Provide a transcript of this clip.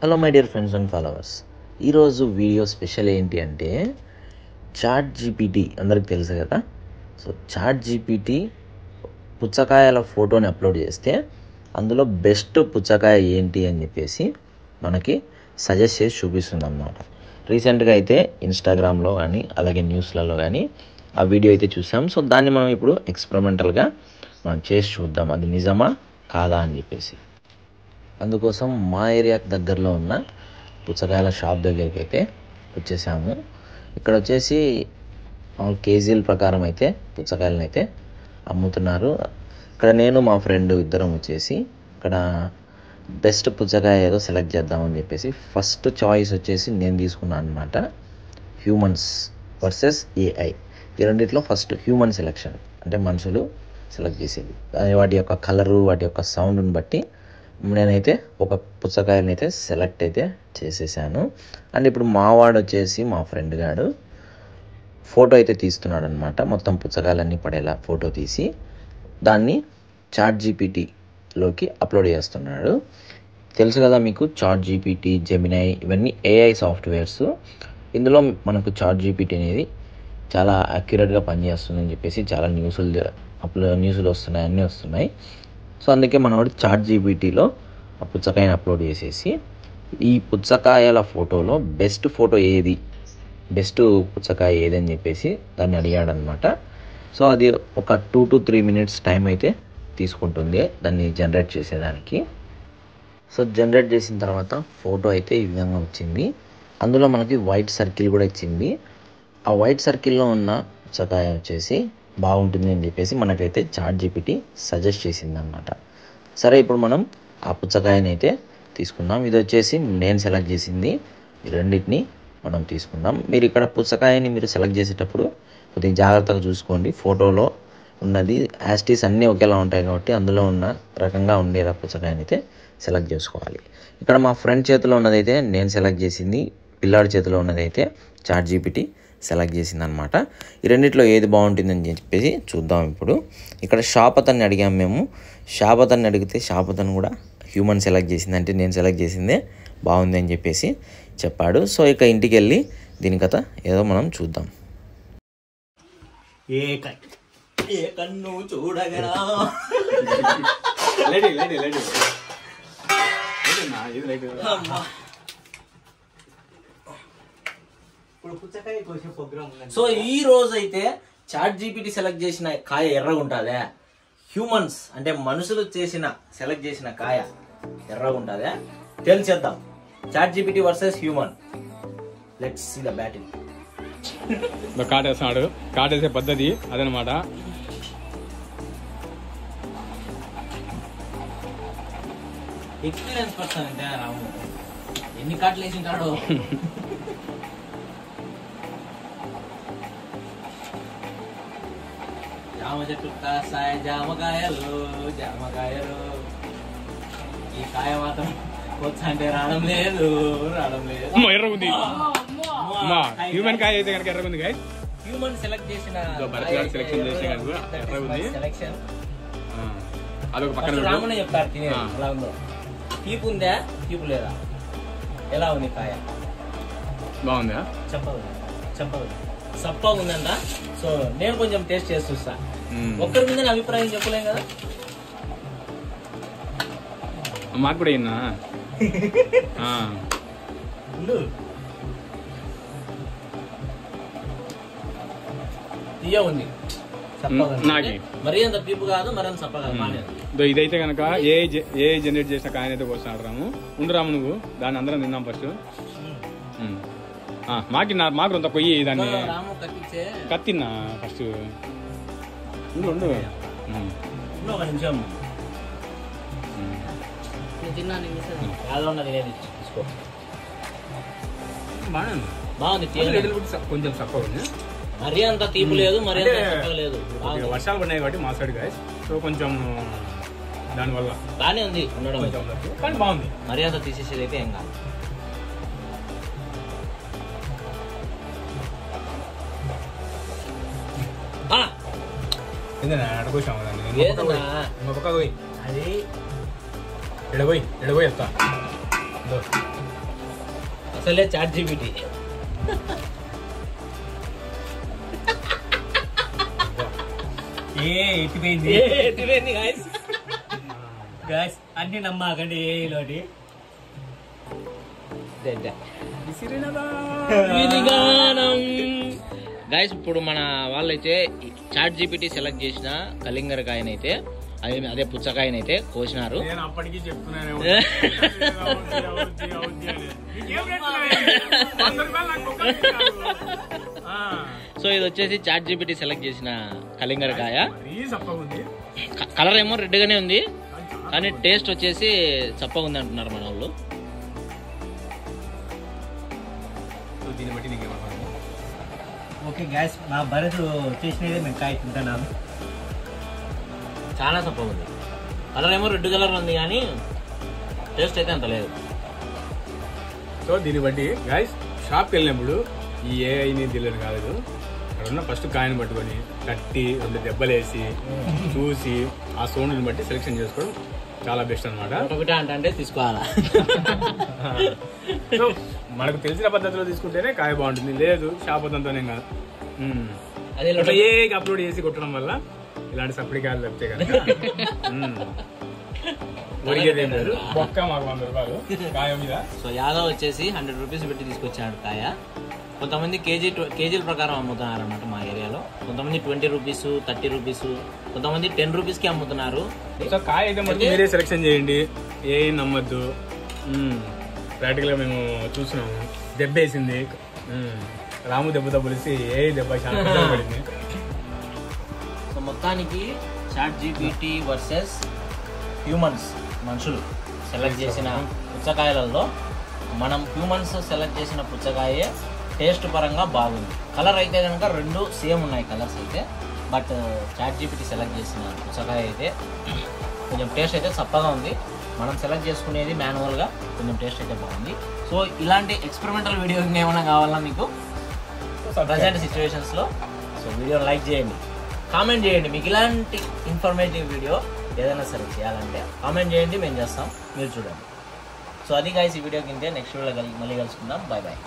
Hello my dear friends and followers. ఈరోజు video special ఏంటి అంటే చాట్ జీపీటీ అందరికి తెలుసు కదా. సో చాట్ జీపీటీ పుచ్చకాయల ఫోటోని అప్లోడ్ చేస్తే అందులో బెస్ట్ పుచ్చకాయ ఏంటి అని చెప్పేసి మనకి సజెస్ట్ చేసి చూపిస్తుంది అన్నమాట. రీసెంట్గా అయితే ఇన్స్టాగ్రామ్లో కానీ అలాగే న్యూస్లలో కానీ ఆ వీడియో అయితే చూసాం. సో దాన్ని మనం ఇప్పుడు ఎక్స్పెరిమెంటల్గా మనం చేసి చూద్దాం అది నిజమా కాదా అని చెప్పేసి. అందుకోసం మా ఏరియాకి దగ్గరలో ఉన్న పుచ్చకాయల షాప్ దగ్గరికి అయితే వచ్చేసాము. ఇక్కడ వచ్చేసి కేజీల ప్రకారం అయితే పుచ్చకాయలను అయితే అమ్ముతున్నారు. ఇక్కడ నేను మా ఫ్రెండ్ ఇద్దరం వచ్చేసి ఇక్కడ బెస్ట్ పుచ్చకాయ ఏదో సెలెక్ట్ చేద్దామని చెప్పేసి ఫస్ట్ చాయిస్ వచ్చేసి నేను తీసుకున్నాను అనమాట. హ్యూమన్స్ వర్సెస్ ఏఐ, ఈ రెండిట్లో ఫస్ట్ హ్యూమన్ సెలెక్షన్ అంటే మనుషులు సెలెక్ట్ చేసేది. వాటి యొక్క కలరు వాటి యొక్క సౌండ్ని బట్టి నేనైతే ఒక పుచ్చకాయని అయితే సెలెక్ట్ అయితే చేసేసాను. అండ్ ఇప్పుడు మావాడు వచ్చేసి మా ఫ్రెండ్ గాడు ఫోటో అయితే తీస్తున్నాడు అనమాట. మొత్తం పుచ్చకాయలన్నీ పడేలా ఫోటో తీసి దాన్ని చాట్ జీపీటీలోకి అప్లోడ్ చేస్తున్నాడు. తెలుసు కదా మీకు చాట్ జీపీటీ, జెమినై ఇవన్నీ ఏఐ సాఫ్ట్వేర్స్. ఇందులో మనకు చాట్ జీపీటీ అనేది చాలా అక్యురేట్గా పనిచేస్తుందని చెప్పేసి చాలా న్యూస్లు వస్తున్నాయి, అన్నీ వస్తున్నాయి. సో అందుకే మనవాడు చాట్ జీపీటీలో ఆ పుచ్చకాయని అప్లోడ్ చేసేసి ఈ పుచ్చకాయల ఫోటోలో బెస్ట్ ఫోటో ఏది, బెస్ట్ పుచ్చకాయ ఏది అని చెప్పేసి దాన్ని అడిగాడనమాట. సో అది ఒక 2 to 3 minutes టైం అయితే తీసుకుంటుంది దాన్ని జనరేట్ చేసేదానికి. సో జనరేట్ చేసిన తర్వాత ఫోటో అయితే ఈ విధంగా వచ్చింది. అందులో మనకి వైట్ సర్కిల్ కూడా ఇచ్చింది. ఆ వైట్ సర్కిల్లో ఉన్న పుచ్చకాయ వచ్చేసి బాగుంటుంది అని చెప్పేసి మనకైతే చాట్ జీపీటీ సజెస్ట్ చేసింది అనమాట. సరే ఇప్పుడు మనం ఆ పుచ్చకాయని అయితే తీసుకుందాం. ఇది వచ్చేసి నేను సెలెక్ట్ చేసింది. ఈ రెండింటిని మనం తీసుకుందాం. మీరు ఇక్కడ పుచ్చకాయని మీరు సెలెక్ట్ చేసేటప్పుడు కొద్దిగా జాగ్రత్తగా చూసుకోండి. ఫోటోలో ఉన్నది యాస్టీస్ అన్నీ ఒకేలా ఉంటాయి కాబట్టి అందులో ఉన్న రకంగా ఉండేది పుచ్చకాయని అయితే సెలెక్ట్ చేసుకోవాలి. ఇక్కడ మా ఫ్రెండ్ చేతిలో ఉన్నదైతే నేను సెలెక్ట్ చేసింది, పిల్లాడి చేతిలో ఉన్నదైతే చాట్ జీపీటీ సెలెక్ట్ చేసింది అనమాట. ఈ రెండిట్లో ఏది బాగుంటుందని చెప్పేసి చూద్దాం. ఇప్పుడు ఇక్కడ షాప్ అతన్ని అడిగాము మేము. షాప్ అతన్ని అడిగితే షాప్ అతను కూడా హ్యూమన్ సెలెక్ట్ చేసింది, అంటే నేను సెలెక్ట్ చేసిందే బాగుంది అని చెప్పేసి చెప్పాడు. సో ఇక ఇంటికి వెళ్ళి దీని కథ ఏదో మనం చూద్దాం. ఏ కన్ను చూడగరా సో ఈ రోజు అయితే చాట్ జీపీటీ సెలెక్ట్ చేసిన కాయ ఎర్రగా ఉంటుందా, హ్యూమన్స్ అంటే మనుషులు సెలెక్ట్ చేసిన కాయ ఎర్రగా ఉంటుందా తెలిసేద్దాం. Chat GPT versus human. Let's see the battle. కాటేస్తున్నాడు, కాటేసే పద్ధతి అదనమాట. ఎక్స్పీరియన్స్ పర్సన్ అంటే రాము ఎన్ని కాట్లు వేసింటాడు. జామ చెట్టు కాసాయ జామకాయలు జామకాయలు, ఈ కాయ మాత్రం వచ్చా అంటే రావడం లేదు. ఎర్రగుంది హ్యూమన్ కాయ అయితే కనుక ఎర్రగుంది. హ్యూమన్ సెలెక్ట్ చేసిన సెలెక్షన్ అదొక పక్కన రామునే చెప్తారు తినే ఎలా ఉందో. తీపు ఉందా తీపు లేదా, ఎలా ఉంది కాయ? బాగుందా? చెప్పదు సప్పగా ఉందంట. సో నేను కొంచెం టేస్ట్ చేసి చూస్తా. ఒక్కరి మీద అభిప్రాయం చెప్పలేం కదా. మాకు కూడా అయినా తీయ ఉంది, మరీ అంత తీపు కాదు, మరి అంత సప్ప కాదు. ఇదైతే కనుక ఏ జనరేట్ చేసిన కాయన అయితే వస్తున్నాడు రాము. ఉండు రాము, నువ్వు దాన్ని అందరం తిన్నాం ఫస్ట్. మాకు అంత పొయ్యి దాన్ని కత్తిన్నా ఫస్ట్. ఉండు ఒక నిమిషం బాగుంది. కొంచెం తక్కువ ఉంది, మరీ అంత తీపు లేదు, మరీ అంత లేదు. వర్షాలు పడినాయి కాబట్టి మా సైడ్ గాయస్. సో కొంచెం దానివల్ల బాగానే ఉంది ఉండడం, కానీ బాగుంది. మరీ అంత తీసేసేది అయితే ఏం కాదు. అడగోసాము అది ఎడబోయి ఎడబోయి ఎత్తా అసలే చాట్ జీపీటీ. ఎట్టిపోయింది గాయస్. అన్ని నమ్మాకండి ఏలోటి. గాయస్ ఇప్పుడు మన వాళ్ళైతే చాట్ జీపీటీ సెలెక్ట్ చేసిన కలింగరకాయనైతే అదే పుచ్చకాయనైతే కోసినారు. సో ఇది వచ్చేసి చాట్ జీపీటీ సెలెక్ట్ చేసిన కలింగరకాయ. కలర్ ఏమో రెడ్ గానే ఉంది కానీ టేస్ట్ వచ్చేసి చప్పగా ఉంది అంటున్నారు మన వాళ్ళు. ఓకే గ్యాస్, మా భరత్ చేసినదే మేము కాయ తింటున్నాము. చాలా చప్పగా ఉంది. కలర్ ఏమో రెడ్ కలర్ ఉంది కానీ టేస్ట్ అయితే అంత లేదు. సో దీన్ని బట్టి గాయస్ షాప్కి వెళ్ళినప్పుడు ఈ ఏఐని తెలియదు కాదు, అక్కడ ఉన్న ఫస్ట్ కాయను పట్టుకొని కట్టి 2 దెబ్బలు వేసి చూసి ఆ సౌండ్ని బట్టి సెలెక్షన్ చేసుకోవడం చాలా బెస్ట్ అనమాట. ఒకటి అంటే తీసుకోవాలా. సో మనకు తెలిసిన పద్ధతిలో తీసుకుంటేనే కాయ బాగుంటుంది, లేదు షాప్ వద్దంతోనే కాదు. అదే ఏఐకి అప్లోడ్ చేసి కొట్టడం వల్ల ఇలాంటి సప్లీ కాయలు తప్పితే కనుక ఒరిగేదేం లేదు. బొక్క మాకు 100 రూపాయలు కాయ మీద. సో యాదవ్ వచ్చేసి 100 రూపీస్ పెట్టి తీసుకొచ్చాడు కాయ. కొంతమంది కేజీల ప్రకారం అమ్ముతున్నారు అన్నమాట మా ఏరియాలో. కొంతమంది 20 రూపీస్, 30 రూపీస్, కొంతమంది 10 రూపీస్కి అమ్ముతున్నారు. సో కాయ అయితే మొత్తం మీరే సెలెక్షన్ చేయండి, ఏ నమ్మద్దు. ప్రాక్టికల్గా మేము చూసినాము, దెబ్బ వేసింది. రాము దెబ్బతో పోలిసి ఏ దెబ్బ చాలా పడింది. సో మొత్తానికి చాట్ జీపీటీ వర్సెస్ హ్యూమన్స్, మనుషులు సెలెక్ట్ చేసిన పుచ్చకాయలలో మనం హ్యూమన్స్ సెలెక్ట్ చేసిన పుచ్చకాయే టేస్ట్ పరంగా బాగుంది. కలర్ అయితే కనుక 2 సేమ్ ఉన్నాయి కలర్స్ అయితే. బట్ చాట్ జీపీటీ సెలెక్ట్ చేసిన పుచ్చకాయ అయితే కొంచెం టేస్ట్ అయితే చప్పగా ఉంది. మనం సెలెక్ట్ చేసుకునేది మాన్యువల్గా, కొంచెం టేస్ట్ అయితే బాగుంది. సో ఇలాంటి ఎక్స్పెరిమెంటల్ వీడియో ఏమైనా కావాలా మీకు ప్రజెంట్ సిచ్యువేషన్స్లో? సో వీడియో లైక్ చేయండి, కామెంట్ చేయండి. మీకు ఇలాంటి ఇన్ఫర్మేటివ్ వీడియో ఏదైనా సరే చేయాలంటే కామెంట్ చేయండి, మేము చేస్తాం, మీరు చూడండి. సో అది గైస్ ఈ వీడియో కింద. నెక్స్ట్ వీడియోలో మళ్ళీ కలుసుకుందాం. Bye bye.